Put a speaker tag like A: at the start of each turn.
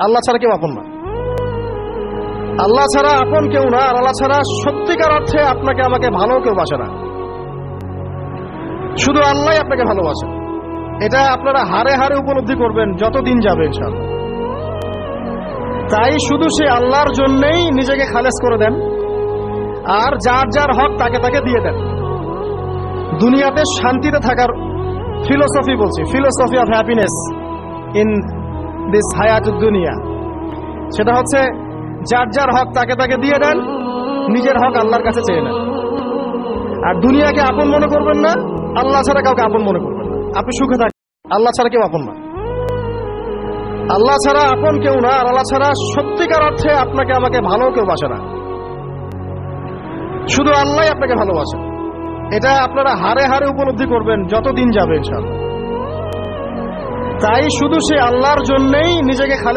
A: আল্লাহ ছাড়া কেউ আপন না। আল্লাহ ছাড়া আপন কেউ না, আর আল্লাহ ছাড়া সত্যিকার অর্থে আপনাকে আমাকে ভালো কেউ বাসে না। শুধু আল্লাহ আপনাকে ভালোবাসে। এটা আপনারা হারে হারে উপলব্ধি করবেন যতদিন যাবে ইনশাআল্লাহ। তাই শুধু সে আল্লাহর জন্যই নিজেকে খালেস করে দেন, আর যার যার হক তাকে তাকে দিয়ে দেন। দুনিয়াতে শান্তিতে থাকার ফিলোসফি বলছি, philosophy of happiness in this হায়াতুদ দুনিয়া, সেটা হচ্ছে যার যার হক তাকে তাকে দিয়ে দেন, নিজের হক আল্লাহর কাছে চেয়ে নেন। আর দুনিয়াকে আপন মনে করবেন না, আল্লাহ ছাড়া কাউকে আপন মনে করবেন না। আপনি সুখে থাকেন, আল্লাহ ছাড়া কেউ আপন না। আল্লাহ ছাড়া আপন কেউ না, আর আল্লাহ ছাড়া সত্যিকার অর্থে আপনাকে আমাকে ভালো কেউ বাসে না। শুধু আল্লাহ আপনাকে ভালোবাসে। এটা আপনারা হারে হারে উপলব্ধি করবেন যতদিন যাবে ইনশাআল্লাহ। তাই শুধু সে আল্লাহর জন্যই নিজেকে খালেস